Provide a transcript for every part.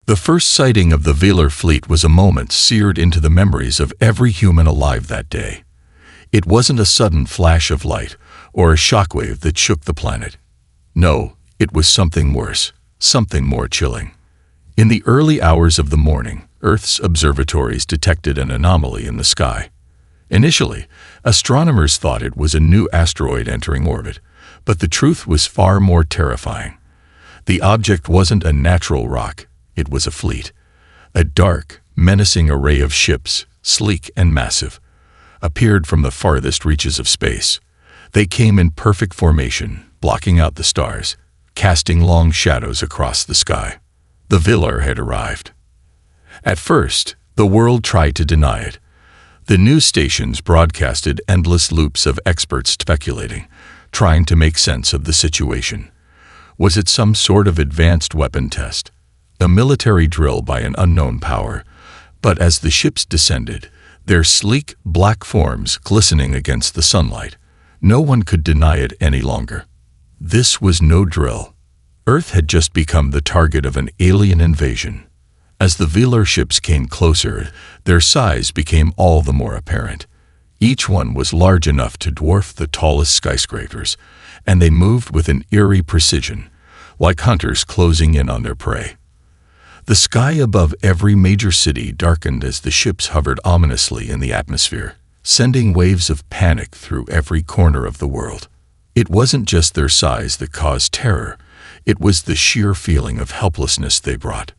The first sighting of the Velar fleet was a moment seared into the memories of every human alive that day. It wasn't a sudden flash of light or a shockwave that shook the planet. No, it was something worse, something more chilling. In the early hours of the morning, Earth's observatories detected an anomaly in the sky. Initially, astronomers thought it was a new asteroid entering orbit, but the truth was far more terrifying. The object wasn't a natural rock, it was a fleet. A dark, menacing array of ships, sleek and massive, appeared from the farthest reaches of space. They came in perfect formation, blocking out the stars, casting long shadows across the sky. The Velar had arrived. At first, the world tried to deny it. The news stations broadcasted endless loops of experts speculating, trying to make sense of the situation. Was it some sort of advanced weapon test? A military drill by an unknown power? But as the ships descended, their sleek, black forms glistening against the sunlight, no one could deny it any longer. This was no drill. Earth had just become the target of an alien invasion. As the Velar ships came closer, their size became all the more apparent. Each one was large enough to dwarf the tallest skyscrapers, and they moved with an eerie precision, like hunters closing in on their prey. The sky above every major city darkened as the ships hovered ominously in the atmosphere, sending waves of panic through every corner of the world. It wasn't just their size that caused terror, it was the sheer feeling of helplessness they brought.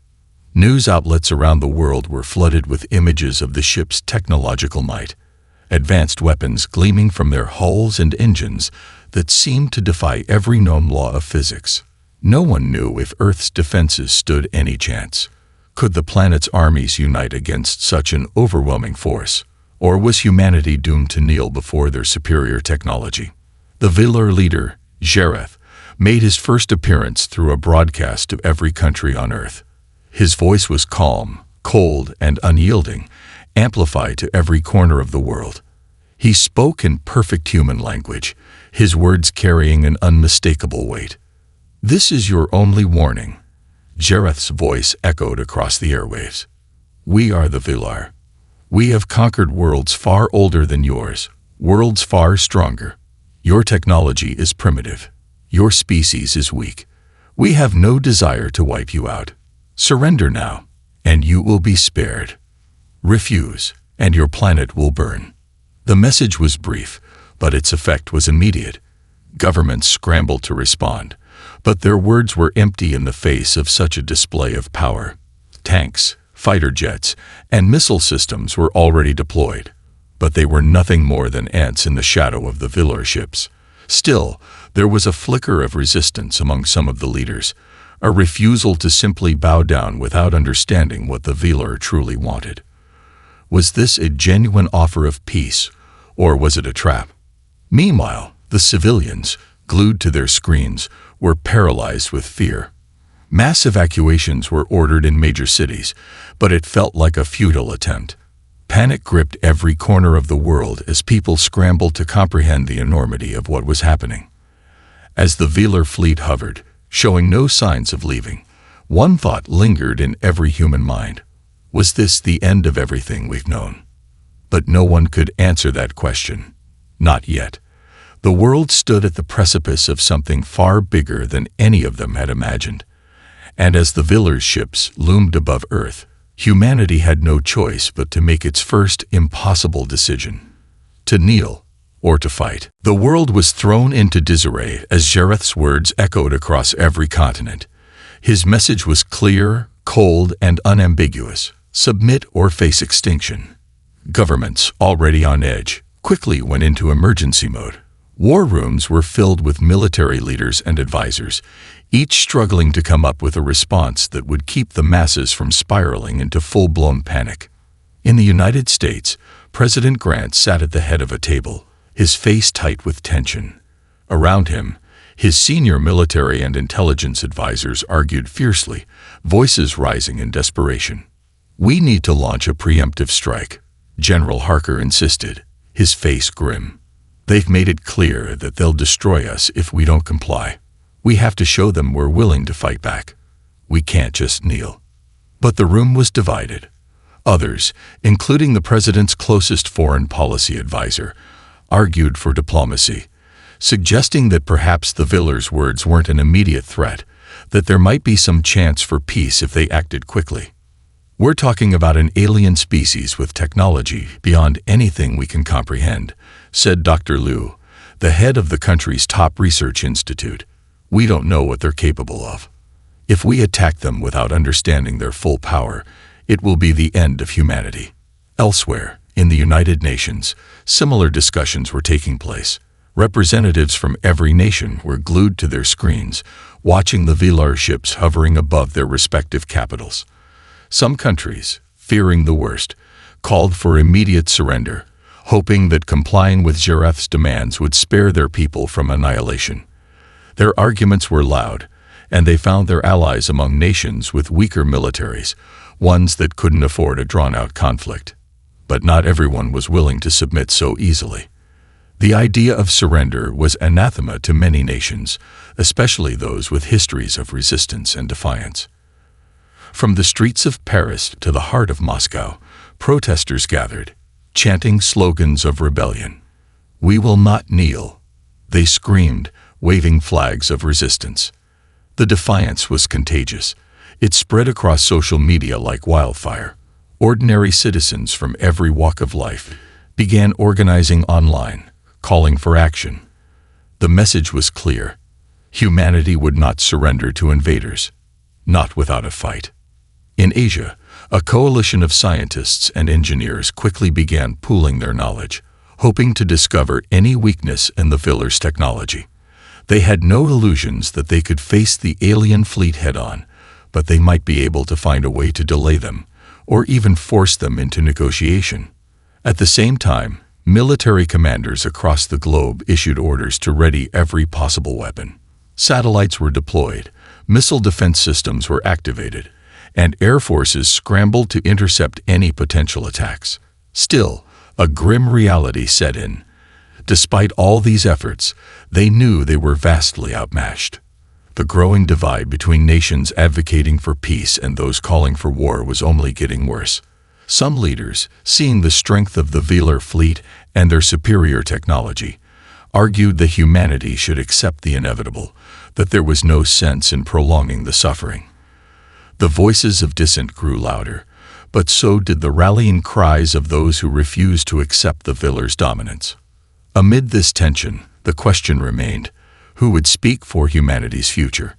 News outlets around the world were flooded with images of the ship's technological might, advanced weapons gleaming from their hulls and engines that seemed to defy every known law of physics. No one knew if Earth's defenses stood any chance. Could the planet's armies unite against such an overwhelming force? Or was humanity doomed to kneel before their superior technology? The Velar leader, Jareth, made his first appearance through a broadcast to every country on Earth. His voice was calm, cold, and unyielding, amplified to every corner of the world. He spoke in perfect human language, his words carrying an unmistakable weight. "This is your only warning." Jareth's voice echoed across the airwaves. "We are the Velar. We have conquered worlds far older than yours, worlds far stronger. Your technology is primitive. Your species is weak. We have no desire to wipe you out. Surrender now, and you will be spared. Refuse, and your planet will burn." The message was brief, but its effect was immediate. Governments scrambled to respond, but their words were empty in the face of such a display of power. Tanks, fighter jets, and missile systems were already deployed, but they were nothing more than ants in the shadow of the Velar ships. Still, there was a flicker of resistance among some of the leaders, a refusal to simply bow down without understanding what the Velar truly wanted. Was this a genuine offer of peace, or was it a trap? Meanwhile, the civilians, glued to their screens, were paralyzed with fear. Mass evacuations were ordered in major cities, but it felt like a futile attempt. Panic gripped every corner of the world as people scrambled to comprehend the enormity of what was happening. As the Velar fleet hovered, showing no signs of leaving, one thought lingered in every human mind. Was this the end of everything we've known? But no one could answer that question. Not yet. The world stood at the precipice of something far bigger than any of them had imagined. And as the Velar ships loomed above Earth, humanity had no choice but to make its first impossible decision: to kneel or to fight. The world was thrown into disarray as Jareth's words echoed across every continent. His message was clear, cold, and unambiguous: submit or face extinction. Governments, already on edge, quickly went into emergency mode. War rooms were filled with military leaders and advisors, each struggling to come up with a response that would keep the masses from spiraling into full-blown panic. In the United States, President Grant sat at the head of a table, his face tight with tension. Around him, his senior military and intelligence advisors argued fiercely, voices rising in desperation. "We need to launch a preemptive strike," General Harker insisted, his face grim. "They've made it clear that they'll destroy us if we don't comply. We have to show them we're willing to fight back. We can't just kneel." But the room was divided. Others, including the president's closest foreign policy advisor, argued for diplomacy, suggesting that perhaps the Villar's words weren't an immediate threat, that there might be some chance for peace if they acted quickly. "We're talking about an alien species with technology beyond anything we can comprehend," said Dr. Liu, the head of the country's top research institute. "We don't know what they're capable of. If we attack them without understanding their full power, it will be the end of humanity." Elsewhere, in the United Nations, similar discussions were taking place. Representatives from every nation were glued to their screens, watching the Villar ships hovering above their respective capitals. Some countries, fearing the worst, called for immediate surrender, hoping that complying with Jareth's demands would spare their people from annihilation. Their arguments were loud, and they found their allies among nations with weaker militaries, ones that couldn't afford a drawn-out conflict. But not everyone was willing to submit so easily. The idea of surrender was anathema to many nations, especially those with histories of resistance and defiance. From the streets of Paris to the heart of Moscow, protesters gathered, chanting slogans of rebellion. "We will not kneel," they screamed, waving flags of resistance. The defiance was contagious. It spread across social media like wildfire. Ordinary citizens from every walk of life began organizing online, calling for action. The message was clear. Humanity would not surrender to invaders, not without a fight. In Asia, a coalition of scientists and engineers quickly began pooling their knowledge, hoping to discover any weakness in the Villar's technology. They had no illusions that they could face the alien fleet head-on, but they might be able to find a way to delay them, or even force them into negotiation. At the same time, military commanders across the globe issued orders to ready every possible weapon. Satellites were deployed, missile defense systems were activated, and air forces scrambled to intercept any potential attacks. Still, a grim reality set in. Despite all these efforts, they knew they were vastly outmatched. The growing divide between nations advocating for peace and those calling for war was only getting worse. Some leaders, seeing the strength of the Villar fleet and their superior technology, argued that humanity should accept the inevitable, that there was no sense in prolonging the suffering. The voices of dissent grew louder, but so did the rallying cries of those who refused to accept the Villar's dominance. Amid this tension, the question remained, who would speak for humanity's future?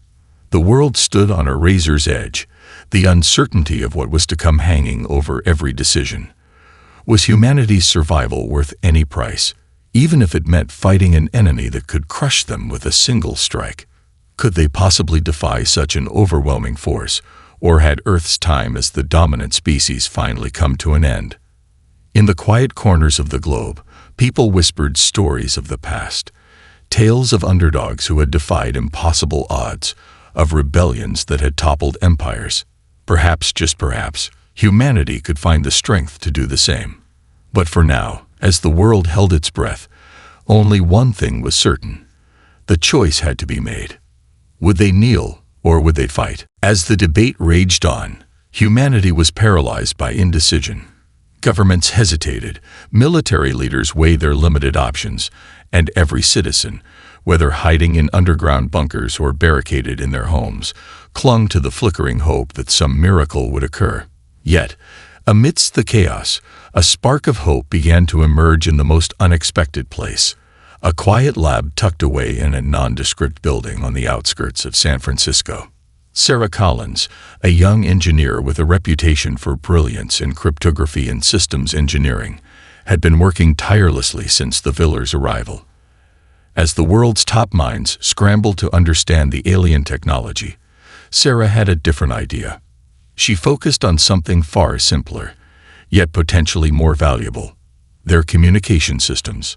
The world stood on a razor's edge, the uncertainty of what was to come hanging over every decision. Was humanity's survival worth any price, even if it meant fighting an enemy that could crush them with a single strike? Could they possibly defy such an overwhelming force, or had Earth's time as the dominant species finally come to an end? In the quiet corners of the globe, people whispered stories of the past, tales of underdogs who had defied impossible odds, of rebellions that had toppled empires. Perhaps, just perhaps, humanity could find the strength to do the same. But for now, as the world held its breath, only one thing was certain. The choice had to be made. Would they kneel, or would they fight? As the debate raged on, humanity was paralyzed by indecision. Governments hesitated, military leaders weighed their limited options, and every citizen, whether hiding in underground bunkers or barricaded in their homes, clung to the flickering hope that some miracle would occur. Yet, amidst the chaos, a spark of hope began to emerge in the most unexpected place. A quiet lab tucked away in a nondescript building on the outskirts of San Francisco. Sarah Collins, a young engineer with a reputation for brilliance in cryptography and systems engineering, had been working tirelessly since the Villar's arrival. As the world's top minds scrambled to understand the alien technology, Sarah had a different idea. She focused on something far simpler, yet potentially more valuable: their communication systems.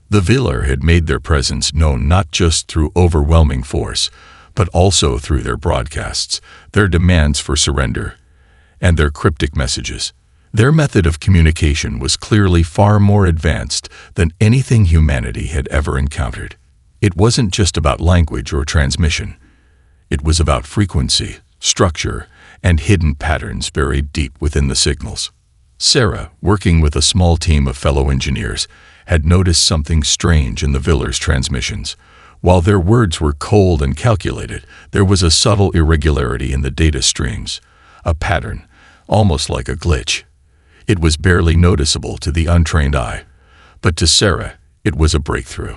The Villar had made their presence known not just through overwhelming force, but also through their broadcasts, their demands for surrender, and their cryptic messages. Their method of communication was clearly far more advanced than anything humanity had ever encountered. It wasn't just about language or transmission. It was about frequency, structure, and hidden patterns buried deep within the signals. Sarah, working with a small team of fellow engineers, had noticed something strange in the Villar's transmissions. While their words were cold and calculated, there was a subtle irregularity in the data streams, a pattern, almost like a glitch. It was barely noticeable to the untrained eye, but to Sarah, it was a breakthrough.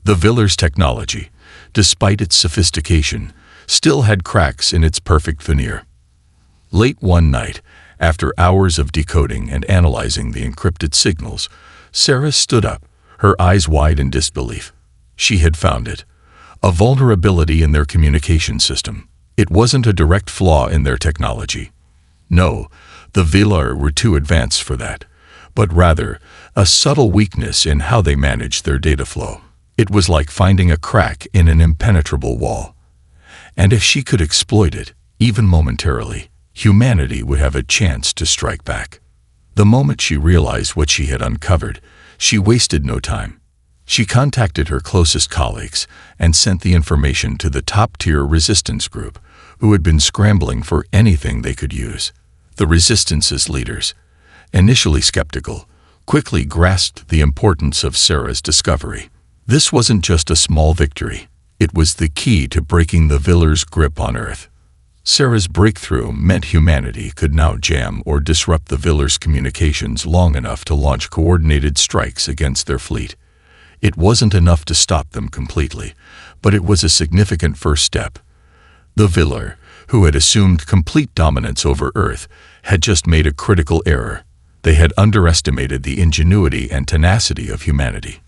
The Villar's technology, despite its sophistication, still had cracks in its perfect veneer. Late one night, after hours of decoding and analyzing the encrypted signals, Sarah stood up, her eyes wide in disbelief. She had found it, a vulnerability in their communication system. It wasn't a direct flaw in their technology. No, the Villar were too advanced for that, but rather a subtle weakness in how they managed their data flow. It was like finding a crack in an impenetrable wall. And if she could exploit it, even momentarily, humanity would have a chance to strike back. The moment she realized what she had uncovered, she wasted no time. She contacted her closest colleagues and sent the information to the top-tier resistance group, who had been scrambling for anything they could use. The resistance's leaders, initially skeptical, quickly grasped the importance of Sarah's discovery. This wasn't just a small victory. It was the key to breaking the Villar's grip on Earth. Sarah's breakthrough meant humanity could now jam or disrupt the Villar's communications long enough to launch coordinated strikes against their fleet. It wasn't enough to stop them completely, but it was a significant first step. The Villar, who had assumed complete dominance over Earth, had just made a critical error. They had underestimated the ingenuity and tenacity of humanity.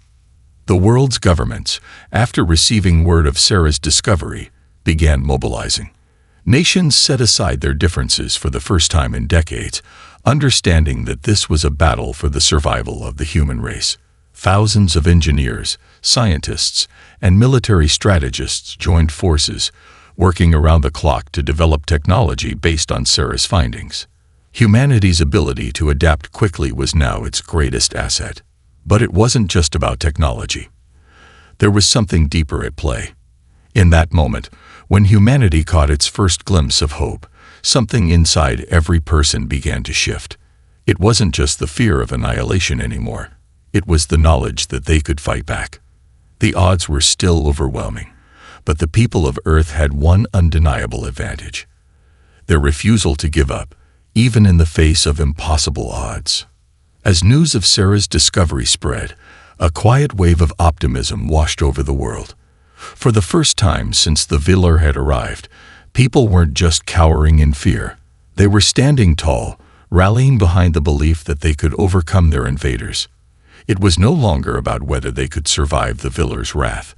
The world's governments, after receiving word of Sarah's discovery, began mobilizing. Nations set aside their differences for the first time in decades, understanding that this was a battle for the survival of the human race. Thousands of engineers, scientists, and military strategists joined forces, working around the clock to develop technology based on Sarah's findings. Humanity's ability to adapt quickly was now its greatest asset. But it wasn't just about technology. There was something deeper at play. In that moment, when humanity caught its first glimpse of hope, something inside every person began to shift. It wasn't just the fear of annihilation anymore. It was the knowledge that they could fight back. The odds were still overwhelming, but the people of Earth had one undeniable advantage: their refusal to give up, even in the face of impossible odds. As news of Sarah's discovery spread, a quiet wave of optimism washed over the world. For the first time since the Villar had arrived, people weren't just cowering in fear. They were standing tall, rallying behind the belief that they could overcome their invaders. It was no longer about whether they could survive the Villar's wrath.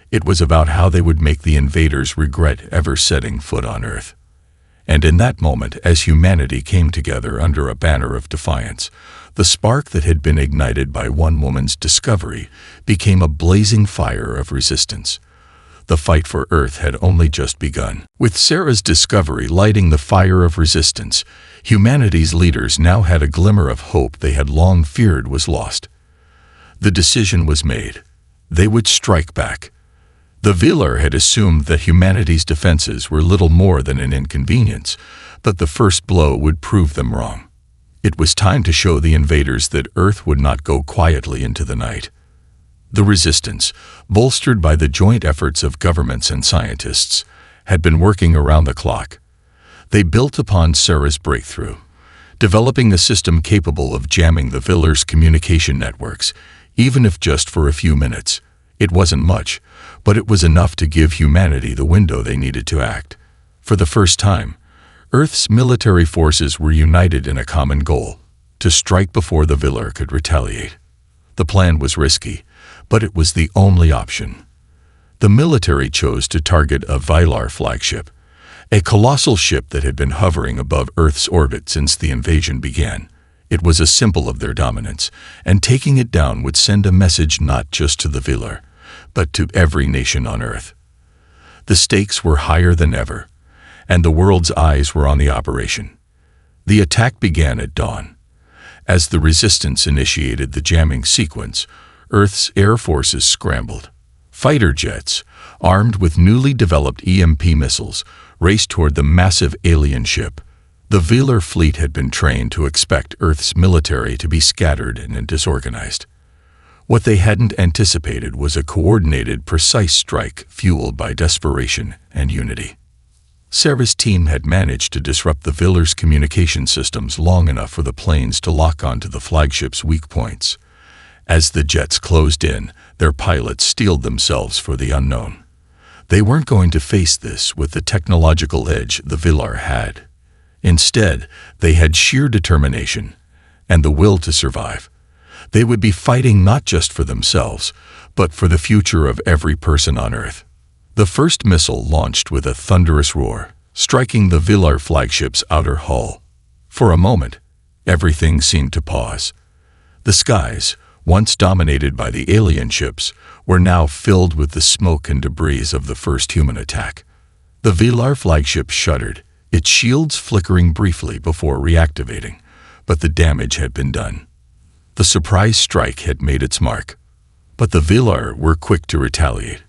It was about how they would make the invaders regret ever setting foot on Earth. And in that moment, as humanity came together under a banner of defiance, the spark that had been ignited by one woman's discovery became a blazing fire of resistance. The fight for Earth had only just begun. With Sarah's discovery lighting the fire of resistance, humanity's leaders now had a glimmer of hope they had long feared was lost. The decision was made. They would strike back. The Villar had assumed that humanity's defenses were little more than an inconvenience, but the first blow would prove them wrong. It was time to show the invaders that Earth would not go quietly into the night. The resistance, bolstered by the joint efforts of governments and scientists, had been working around the clock. They built upon Sarah's breakthrough, developing a system capable of jamming the Villar's communication networks, even if just for a few minutes. It wasn't much, but it was enough to give humanity the window they needed to act. For the first time, Earth's military forces were united in a common goal: to strike before the Villar could retaliate. The plan was risky, but it was the only option. The military chose to target a Villar flagship, a colossal ship that had been hovering above Earth's orbit since the invasion began. It was a symbol of their dominance, and taking it down would send a message not just to the Villar, but to every nation on Earth. The stakes were higher than ever, and the world's eyes were on the operation. The attack began at dawn. As the resistance initiated the jamming sequence, Earth's air forces scrambled. Fighter jets, armed with newly developed EMP missiles, raced toward the massive alien ship, The Velar fleet had been trained to expect Earth's military to be scattered and disorganized. What they hadn't anticipated was a coordinated, precise strike fueled by desperation and unity. Sarah's team had managed to disrupt the Velar's communication systems long enough for the planes to lock onto the flagship's weak points. As the jets closed in, their pilots steeled themselves for the unknown. They weren't going to face this with the technological edge the Velar had. Instead, they had sheer determination and the will to survive. They would be fighting not just for themselves, but for the future of every person on Earth. The first missile launched with a thunderous roar, striking the Velar flagship's outer hull. For a moment, everything seemed to pause. The skies, once dominated by the alien ships, were now filled with the smoke and debris of the first human attack. The Velar flagship shuddered, its shields flickering briefly before reactivating, but the damage had been done. The surprise strike had made its mark, but the Velar were quick to retaliate.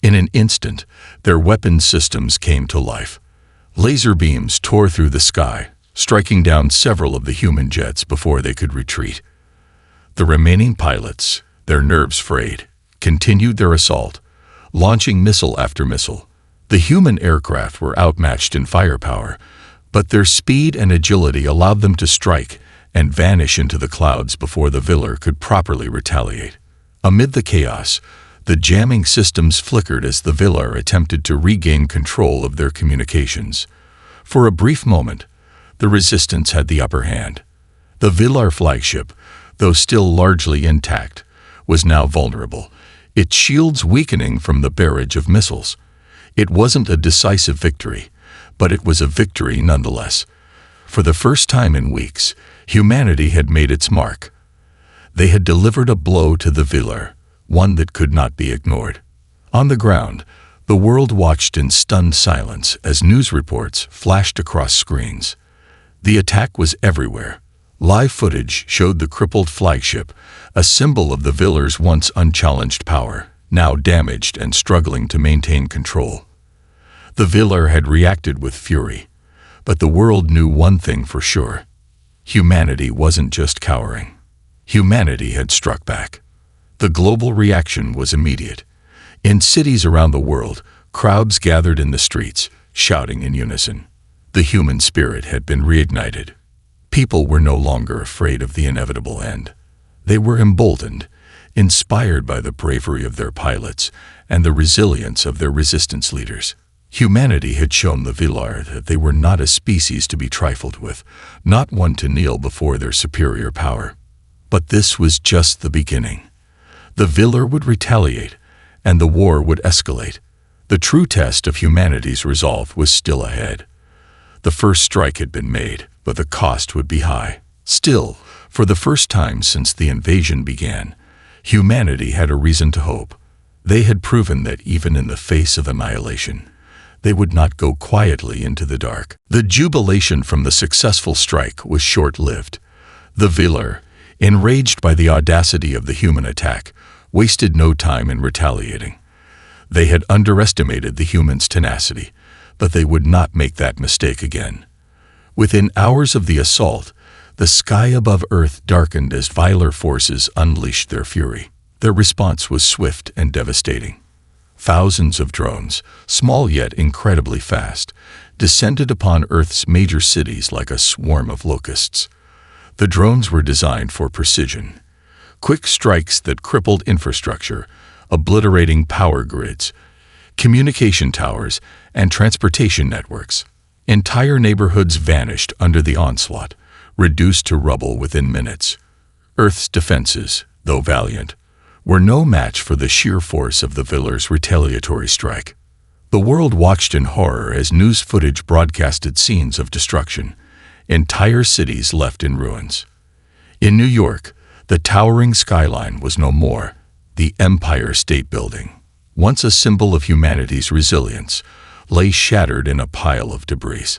In an instant, their weapon systems came to life. Laser beams tore through the sky, striking down several of the human jets before they could retreat. The remaining pilots, their nerves frayed, continued their assault, launching missile after missile. The human aircraft were outmatched in firepower, but their speed and agility allowed them to strike and vanish into the clouds before the Velar could properly retaliate. Amid the chaos, the jamming systems flickered as the Velar attempted to regain control of their communications. For a brief moment, the resistance had the upper hand. The Velar flagship, though still largely intact, was now vulnerable, its shields weakening from the barrage of missiles. It wasn't a decisive victory, but it was a victory nonetheless. For the first time in weeks, humanity had made its mark. They had delivered a blow to the Velar, one that could not be ignored. On the ground, the world watched in stunned silence as news reports flashed across screens. The attack was everywhere. Live footage showed the crippled flagship, a symbol of the Velar's once unchallenged power, now damaged and struggling to maintain control. The Velar had reacted with fury, but the world knew one thing for sure. Humanity wasn't just cowering. Humanity had struck back. The global reaction was immediate. In cities around the world, crowds gathered in the streets, shouting in unison. The human spirit had been reignited. People were no longer afraid of the inevitable end. They were emboldened, inspired by the bravery of their pilots and the resilience of their resistance leaders. Humanity had shown the Velar that they were not a species to be trifled with, not one to kneel before their superior power. But this was just the beginning. The Velar would retaliate, and the war would escalate. The true test of humanity's resolve was still ahead. The first strike had been made, but the cost would be high. Still, for the first time since the invasion began, humanity had a reason to hope. They had proven that even in the face of annihilation, they would not go quietly into the dark. The jubilation from the successful strike was short-lived. The Velar, enraged by the audacity of the human attack, wasted no time in retaliating. They had underestimated the humans' tenacity, but they would not make that mistake again. Within hours of the assault, the sky above Earth darkened as Velar forces unleashed their fury. Their response was swift and devastating. Thousands of drones, small yet incredibly fast, descended upon Earth's major cities like a swarm of locusts. The drones were designed for precision. Quick strikes that crippled infrastructure, obliterating power grids, communication towers, and transportation networks. Entire neighborhoods vanished under the onslaught, reduced to rubble within minutes. Earth's defenses, though valiant, were no match for the sheer force of the Velar's retaliatory strike. The world watched in horror as news footage broadcasted scenes of destruction, entire cities left in ruins. In New York, the towering skyline was no more. The Empire State Building, once a symbol of humanity's resilience, lay shattered in a pile of debris.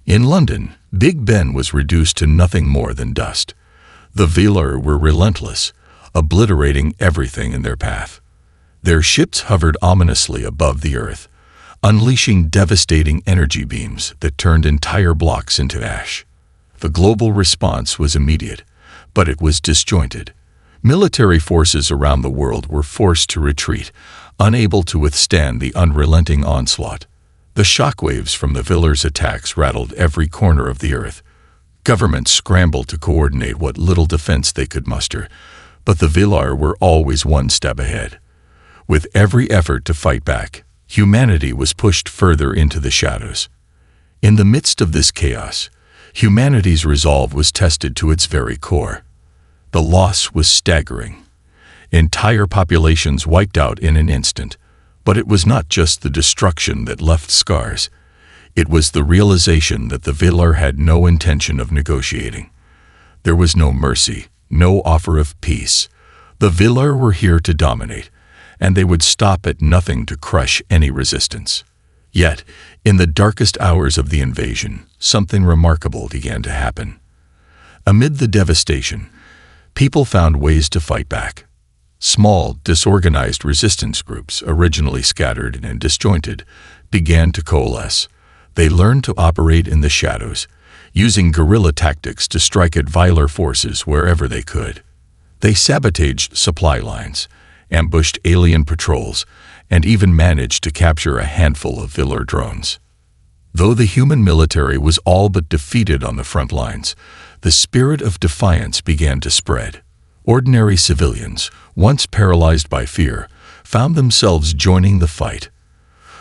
In London, Big Ben was reduced to nothing more than dust. The Velar were relentless, obliterating everything in their path. Their ships hovered ominously above the earth, unleashing devastating energy beams that turned entire blocks into ash. The global response was immediate, but it was disjointed. Military forces around the world were forced to retreat, unable to withstand the unrelenting onslaught. The shockwaves from the Villars' attacks rattled every corner of the earth. Governments scrambled to coordinate what little defense they could muster, but the Villar were always one step ahead. With every effort to fight back, humanity was pushed further into the shadows. In the midst of this chaos, humanity's resolve was tested to its very core. The loss was staggering. Entire populations wiped out in an instant, but it was not just the destruction that left scars. It was the realization that the Villar had no intention of negotiating. There was no mercy, no offer of peace. The Villar were here to dominate, and they would stop at nothing to crush any resistance. Yet, in the darkest hours of the invasion, something remarkable began to happen. Amid the devastation, people found ways to fight back. Small, disorganized resistance groups, originally scattered and disjointed, began to coalesce. They learned to operate in the shadows, using guerrilla tactics to strike at Villar forces wherever they could. They sabotaged supply lines, ambushed alien patrols, and even managed to capture a handful of Villar drones. Though the human military was all but defeated on the front lines, the spirit of defiance began to spread. Ordinary civilians, once paralyzed by fear, found themselves joining the fight.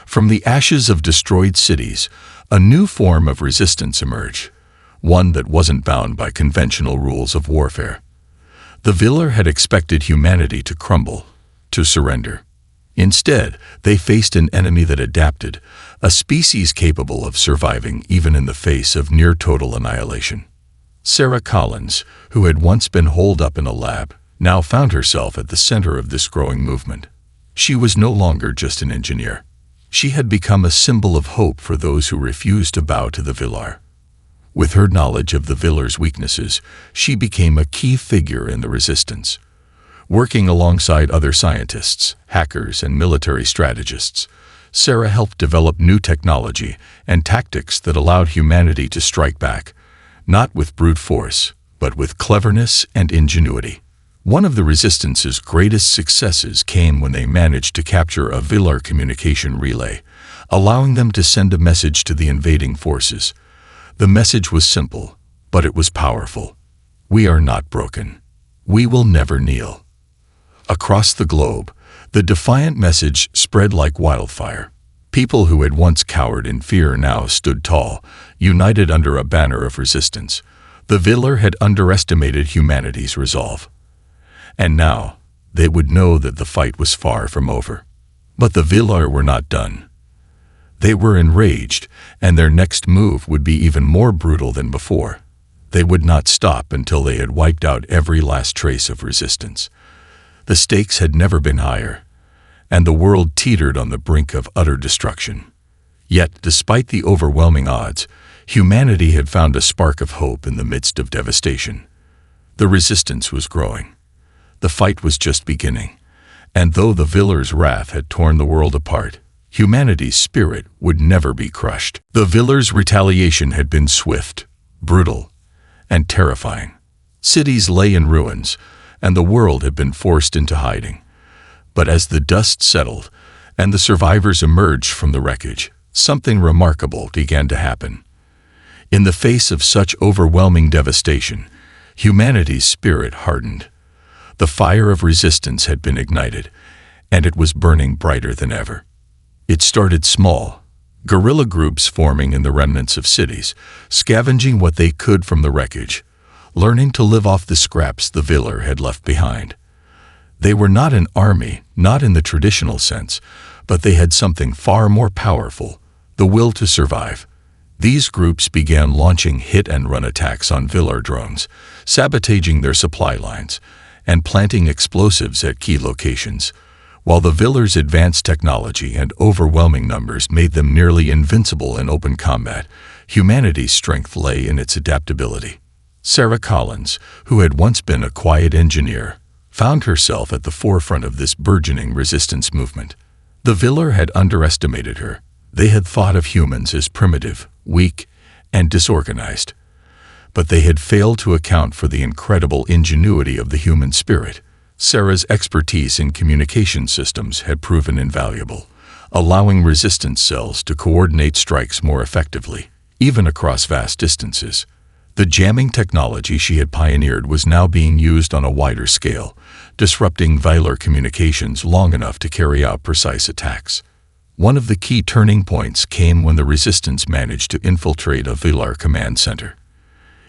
From the ashes of destroyed cities, a new form of resistance emerged, one that wasn't bound by conventional rules of warfare. The Villar had expected humanity to crumble, to surrender. Instead, they faced an enemy that adapted, a species capable of surviving even in the face of near-total annihilation. Sarah Collins, who had once been holed up in a lab, now found herself at the center of this growing movement. She was no longer just an engineer. She had become a symbol of hope for those who refused to bow to the Villar. With her knowledge of the Villar's weaknesses, she became a key figure in the resistance. Working alongside other scientists, hackers, and military strategists, Sarah helped develop new technology and tactics that allowed humanity to strike back, not with brute force, but with cleverness and ingenuity. One of the Resistance's greatest successes came when they managed to capture a Villar communication relay, allowing them to send a message to the invading forces. The message was simple, but it was powerful. We are not broken. We will never kneel. Across the globe, the defiant message spread like wildfire. People who had once cowered in fear now stood tall, united under a banner of resistance. The Villar had underestimated humanity's resolve. And now, they would know that the fight was far from over. But the Villar were not done. They were enraged, and their next move would be even more brutal than before. They would not stop until they had wiped out every last trace of resistance. The stakes had never been higher, and the world teetered on the brink of utter destruction. Yet, despite the overwhelming odds, humanity had found a spark of hope in the midst of devastation. The resistance was growing. The fight was just beginning, and though the Villar's wrath had torn the world apart, humanity's spirit would never be crushed. The Villar's retaliation had been swift, brutal, and terrifying. Cities lay in ruins, and the world had been forced into hiding. But as the dust settled, and the survivors emerged from the wreckage, something remarkable began to happen. In the face of such overwhelming devastation, humanity's spirit hardened. The fire of resistance had been ignited, and it was burning brighter than ever. It started small, guerrilla groups forming in the remnants of cities, scavenging what they could from the wreckage, learning to live off the scraps the Villar had left behind. They were not an army, not in the traditional sense, but they had something far more powerful, the will to survive. These groups began launching hit-and-run attacks on Villar drones, sabotaging their supply lines, and planting explosives at key locations. While the Villar's advanced technology and overwhelming numbers made them nearly invincible in open combat, humanity's strength lay in its adaptability. Sarah Collins, who had once been a quiet engineer, found herself at the forefront of this burgeoning resistance movement. The Villar had underestimated her, They had thought of humans as primitive, weak, and disorganized. But they had failed to account for the incredible ingenuity of the human spirit. Sarah's expertise in communication systems had proven invaluable, allowing resistance cells to coordinate strikes more effectively, even across vast distances. The jamming technology she had pioneered was now being used on a wider scale, disrupting Velar communications long enough to carry out precise attacks. One of the key turning points came when the Resistance managed to infiltrate a Velar command center.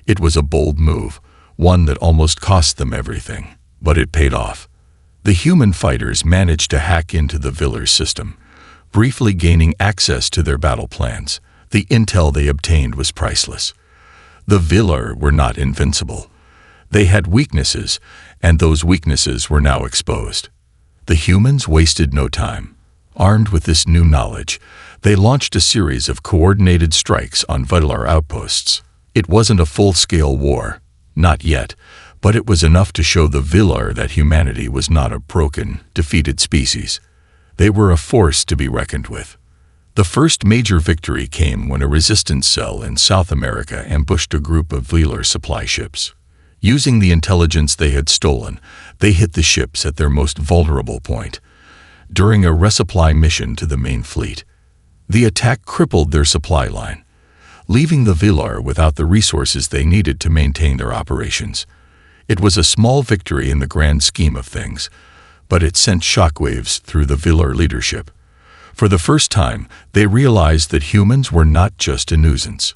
It was a bold move, one that almost cost them everything, but it paid off. The human fighters managed to hack into the Velar system, briefly gaining access to their battle plans. The intel they obtained was priceless. The Velar were not invincible. They had weaknesses, and those weaknesses were now exposed. The humans wasted no time. Armed with this new knowledge, they launched a series of coordinated strikes on Velar outposts. It wasn't a full-scale war, not yet, but it was enough to show the Velar that humanity was not a broken, defeated species. They were a force to be reckoned with. The first major victory came when a resistance cell in South America ambushed a group of Velar supply ships. Using the intelligence they had stolen, they hit the ships at their most vulnerable point. During a resupply mission to the main fleet, the attack crippled their supply line, leaving the Velar without the resources they needed to maintain their operations. It was a small victory in the grand scheme of things, but it sent shockwaves through the Velar leadership. For the first time, they realized that humans were not just a nuisance.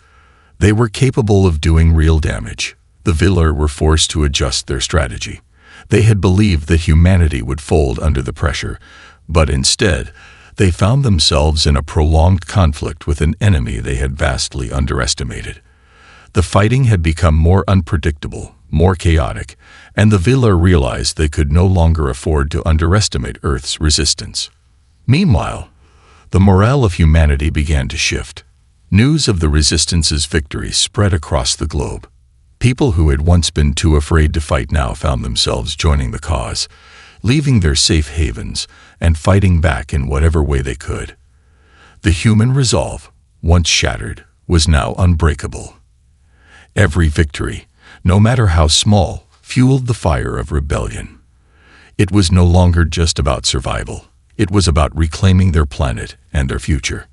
They were capable of doing real damage. The Velar were forced to adjust their strategy. They had believed that humanity would fold under the pressure, but instead, they found themselves in a prolonged conflict with an enemy they had vastly underestimated. The fighting had become more unpredictable, more chaotic, and the Velar realized they could no longer afford to underestimate Earth's resistance. Meanwhile, the morale of humanity began to shift. News of the Resistance's victory spread across the globe. People who had once been too afraid to fight now found themselves joining the cause, leaving their safe havens and fighting back in whatever way they could. The human resolve, once shattered, was now unbreakable. Every victory, no matter how small, fueled the fire of rebellion. It was no longer just about survival. It was about reclaiming their planet and their future.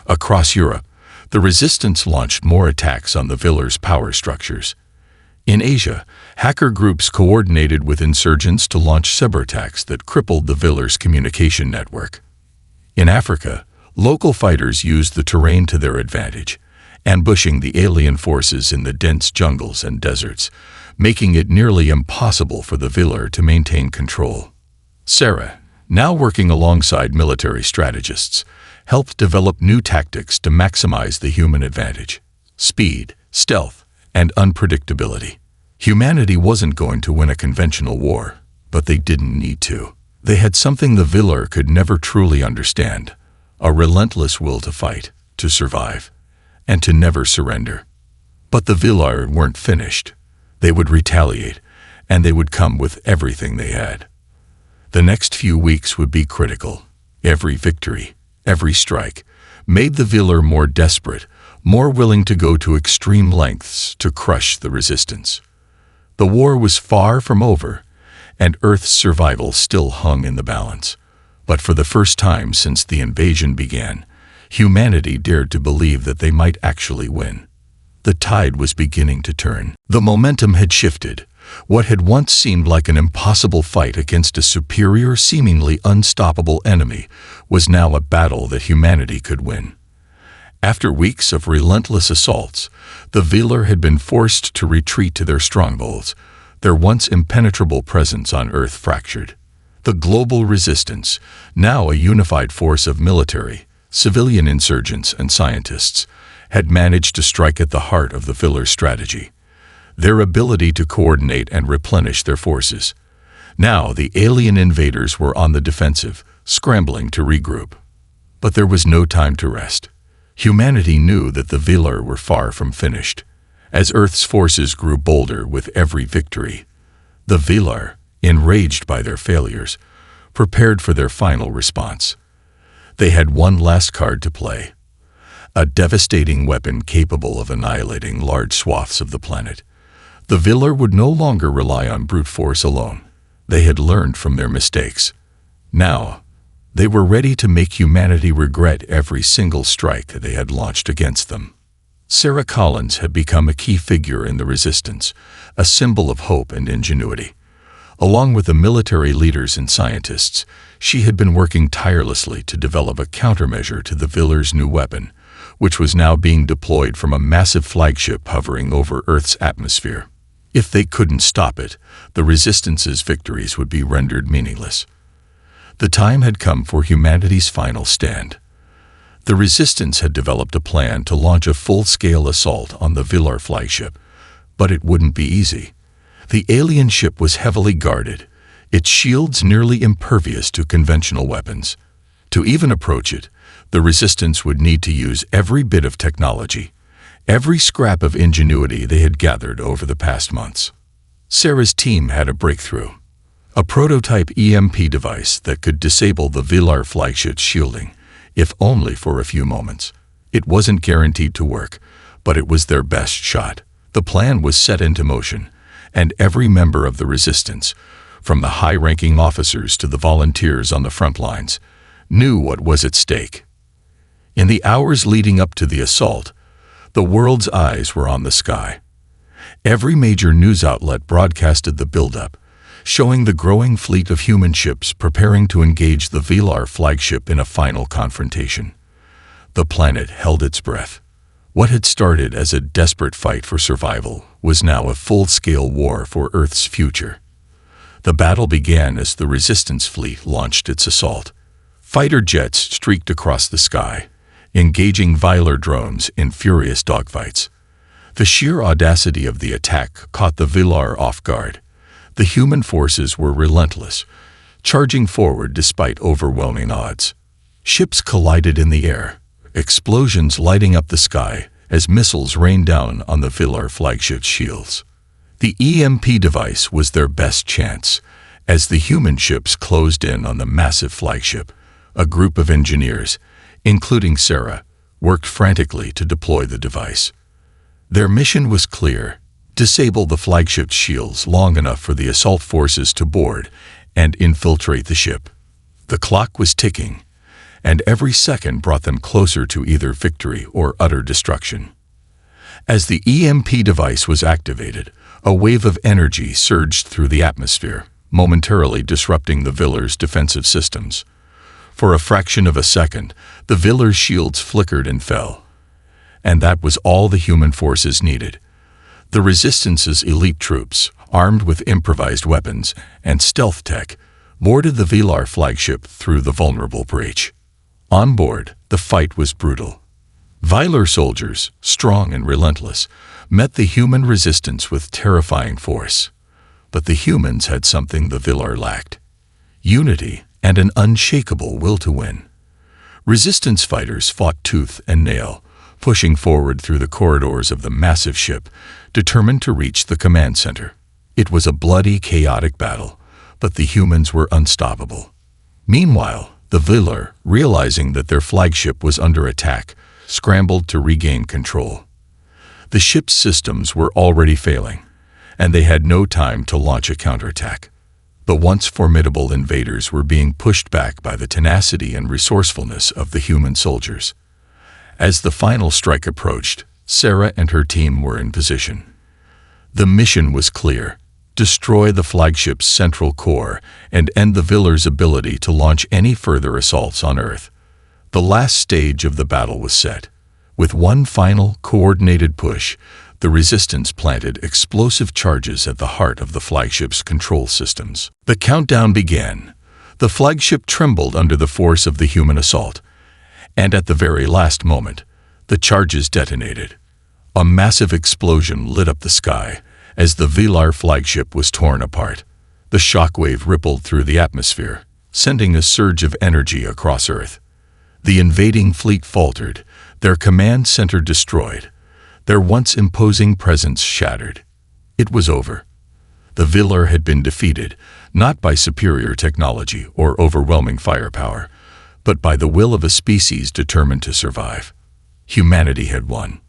Across Europe, the Resistance launched more attacks on the Velar's power structures. In Asia, hacker groups coordinated with insurgents to launch cyberattacks that crippled the Velar's communication network. In Africa, local fighters used the terrain to their advantage, ambushing the alien forces in the dense jungles and deserts, making it nearly impossible for the Velar to maintain control. Sarah, now working alongside military strategists, helped develop new tactics to maximize the human advantage: speed, stealth, and unpredictability. Humanity wasn't going to win a conventional war, but they didn't need to. They had something the Velar could never truly understand: a relentless will to fight, to survive, and to never surrender. But the Velar weren't finished. They would retaliate, and they would come with everything they had. The next few weeks would be critical. Every victory, every strike, made the Velar more desperate, more willing to go to extreme lengths to crush the Resistance. The war was far from over, and Earth's survival still hung in the balance. But for the first time since the invasion began, humanity dared to believe that they might actually win. The tide was beginning to turn. The momentum had shifted. What had once seemed like an impossible fight against a superior, seemingly unstoppable enemy was now a battle that humanity could win. After weeks of relentless assaults, the Velar had been forced to retreat to their strongholds, their once impenetrable presence on Earth fractured. The global Resistance, now a unified force of military, civilian insurgents, and scientists, had managed to strike at the heart of the Velar strategy: their ability to coordinate and replenish their forces. Now the alien invaders were on the defensive, scrambling to regroup. But there was no time to rest. Humanity knew that the Velar were far from finished. As Earth's forces grew bolder with every victory, the Velar, enraged by their failures, prepared for their final response. They had one last card to play. A devastating weapon capable of annihilating large swaths of the planet. The Villar would no longer rely on brute force alone. They had learned from their mistakes. Now, they were ready to make humanity regret every single strike they had launched against them. Sarah Collins had become a key figure in the resistance, a symbol of hope and ingenuity. Along with the military leaders and scientists, she had been working tirelessly to develop a countermeasure to the Villar's new weapon, which was now being deployed from a massive flagship hovering over Earth's atmosphere. If they couldn't stop it, the Resistance's victories would be rendered meaningless. The time had come for humanity's final stand. The Resistance had developed a plan to launch a full-scale assault on the Villar flagship, but it wouldn't be easy. The alien ship was heavily guarded, its shields nearly impervious to conventional weapons. To even approach it, the Resistance would need to use every bit of technology, every scrap of ingenuity they had gathered over the past months. Sarah's team had a breakthrough. A prototype EMP device that could disable the Villar flagship's shielding, if only for a few moments. It wasn't guaranteed to work, but it was their best shot. The plan was set into motion, and every member of the Resistance, from the high-ranking officers to the volunteers on the front lines, knew what was at stake. In the hours leading up to the assault, the world's eyes were on the sky. Every major news outlet broadcasted the buildup, showing the growing fleet of human ships preparing to engage the Villar flagship in a final confrontation. The planet held its breath. What had started as a desperate fight for survival was now a full-scale war for Earth's future. The battle began as the Resistance fleet launched its assault. Fighter jets streaked across the sky, engaging Villar drones in furious dogfights. The sheer audacity of the attack caught the Villar off guard. The human forces were relentless, charging forward despite overwhelming odds. Ships collided in the air, explosions lighting up the sky as missiles rained down on the Villar flagship's shields. The EMP device was their best chance. As the human ships closed in on the massive flagship, a group of engineers, including Sarah, worked frantically to deploy the device. Their mission was clear: disable the flagship's shields long enough for the assault forces to board and infiltrate the ship. The clock was ticking, and every second brought them closer to either victory or utter destruction. As the EMP device was activated, a wave of energy surged through the atmosphere, momentarily disrupting the Villar's defensive systems. For a fraction of a second, the Villar's shields flickered and fell. And that was all the human forces needed. The Resistance's elite troops, armed with improvised weapons and stealth tech, boarded the Villar flagship through the vulnerable breach. On board, the fight was brutal. Villar soldiers, strong and relentless, met the human Resistance with terrifying force. But the humans had something the Villar lacked: unity and an unshakable will to win. Resistance fighters fought tooth and nail, pushing forward through the corridors of the massive ship, determined to reach the command center. It was a bloody, chaotic battle, but the humans were unstoppable. Meanwhile, the Villar, realizing that their flagship was under attack, scrambled to regain control. The ship's systems were already failing, and they had no time to launch a counterattack. The once formidable invaders were being pushed back by the tenacity and resourcefulness of the human soldiers. As the final strike approached, Sarah and her team were in position. The mission was clear: destroy the flagship's central core and end the Villar's ability to launch any further assaults on Earth. The last stage of the battle was set. With one final, coordinated push, the Resistance planted explosive charges at the heart of the flagship's control systems. The countdown began. The flagship trembled under the force of the human assault, and at the very last moment, the charges detonated. A massive explosion lit up the sky as the Villar flagship was torn apart. The shockwave rippled through the atmosphere, sending a surge of energy across Earth. The invading fleet faltered, their command center destroyed, their once imposing presence shattered. It was over. The Villar had been defeated, not by superior technology or overwhelming firepower, but by the will of a species determined to survive. Humanity had won.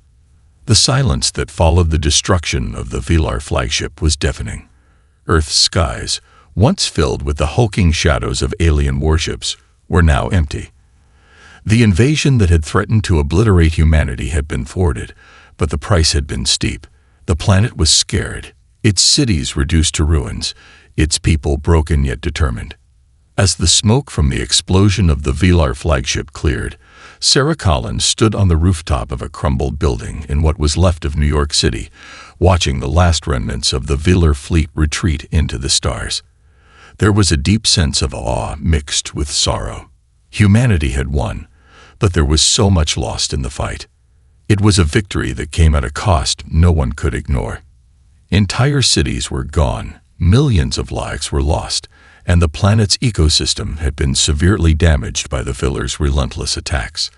The silence that followed the destruction of the Velar flagship was deafening. Earth's skies, once filled with the hulking shadows of alien warships, were now empty. The invasion that had threatened to obliterate humanity had been thwarted, but the price had been steep. The planet was scared, its cities reduced to ruins, its people broken yet determined. As the smoke from the explosion of the Velar flagship cleared, Sarah Collins stood on the rooftop of a crumbled building in what was left of New York City, watching the last remnants of the Velar fleet retreat into the stars. There was a deep sense of awe mixed with sorrow. Humanity had won, but there was so much lost in the fight. It was a victory that came at a cost no one could ignore. Entire cities were gone, millions of lives were lost, and the planet's ecosystem had been severely damaged by the Velar's relentless attacks.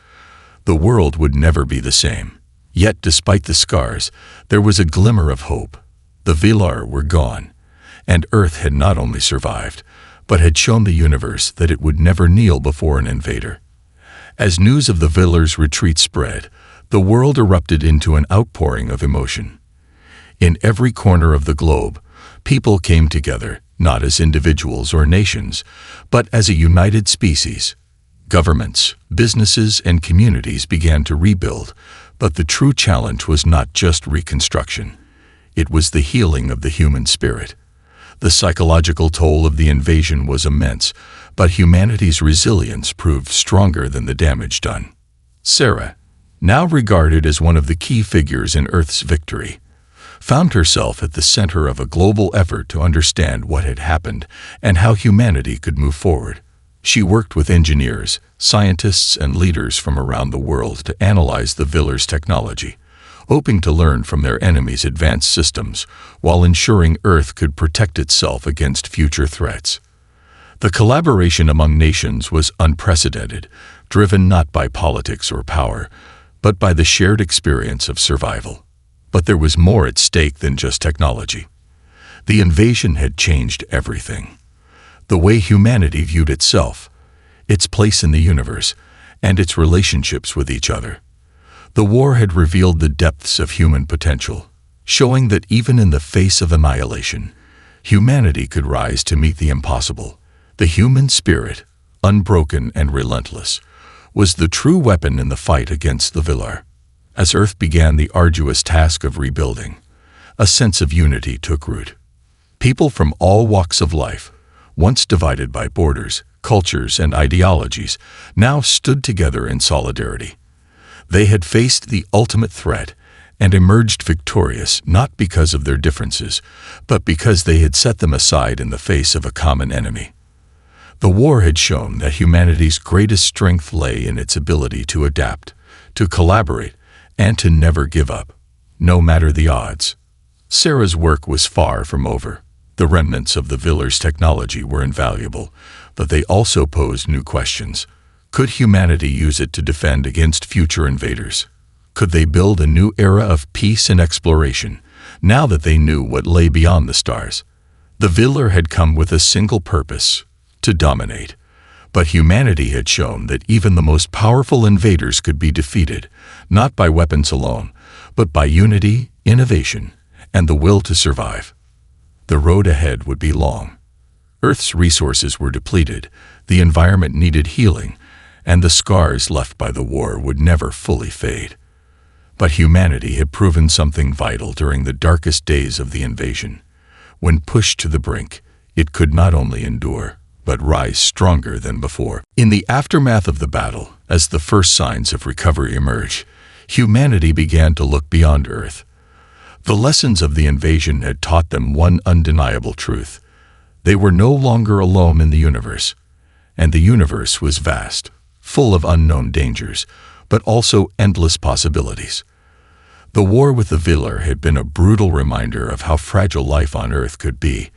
The world would never be the same. Yet, despite the scars, there was a glimmer of hope. The Velar were gone, and Earth had not only survived, but had shown the universe that it would never kneel before an invader. As news of the Velar's retreat spread, the world erupted into an outpouring of emotion. In every corner of the globe, people came together, not as individuals or nations, but as a united species. Governments, businesses, and communities began to rebuild, but the true challenge was not just reconstruction. It was the healing of the human spirit. The psychological toll of the invasion was immense, but humanity's resilience proved stronger than the damage done. Sarah, now regarded as one of the key figures in Earth's victory, found herself at the center of a global effort to understand what had happened and how humanity could move forward. She worked with engineers, scientists, and leaders from around the world to analyze the Velar's technology, hoping to learn from their enemies' advanced systems while ensuring Earth could protect itself against future threats. The collaboration among nations was unprecedented, driven not by politics or power, but by the shared experience of survival. But there was more at stake than just technology. The invasion had changed everything. The way humanity viewed itself, its place in the universe, and its relationships with each other. The war had revealed the depths of human potential, showing that even in the face of annihilation, humanity could rise to meet the impossible. The human spirit, unbroken and relentless, was the true weapon in the fight against the Velar. As Earth began the arduous task of rebuilding, a sense of unity took root. People from all walks of life, once divided by borders, cultures, and ideologies, now stood together in solidarity. They had faced the ultimate threat and emerged victorious not because of their differences, but because they had set them aside in the face of a common enemy. The war had shown that humanity's greatest strength lay in its ability to adapt, to collaborate, and to never give up, no matter the odds. Sarah's work was far from over. The remnants of the Velar's technology were invaluable, but they also posed new questions. Could humanity use it to defend against future invaders? Could they build a new era of peace and exploration, now that they knew what lay beyond the stars? The Velar had come with a single purpose: to dominate. But humanity had shown that even the most powerful invaders could be defeated, not by weapons alone, but by unity, innovation, and the will to survive. The road ahead would be long. Earth's resources were depleted, the environment needed healing, and the scars left by the war would never fully fade. But humanity had proven something vital during the darkest days of the invasion. When pushed to the brink, it could not only endure, but rise stronger than before. In the aftermath of the battle, as the first signs of recovery emerged, humanity began to look beyond Earth. The lessons of the invasion had taught them one undeniable truth. They were no longer alone in the universe, and the universe was vast, full of unknown dangers, but also endless possibilities. The war with the Velar had been a brutal reminder of how fragile life on Earth could be,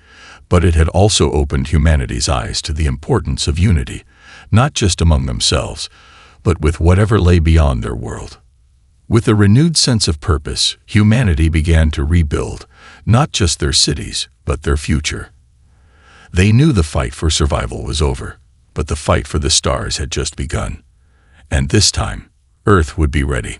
but it had also opened humanity's eyes to the importance of unity, not just among themselves, but with whatever lay beyond their world. With a renewed sense of purpose, humanity began to rebuild, not just their cities, but their future. They knew the fight for survival was over, But the fight for the stars had just begun. And this time, Earth would be ready.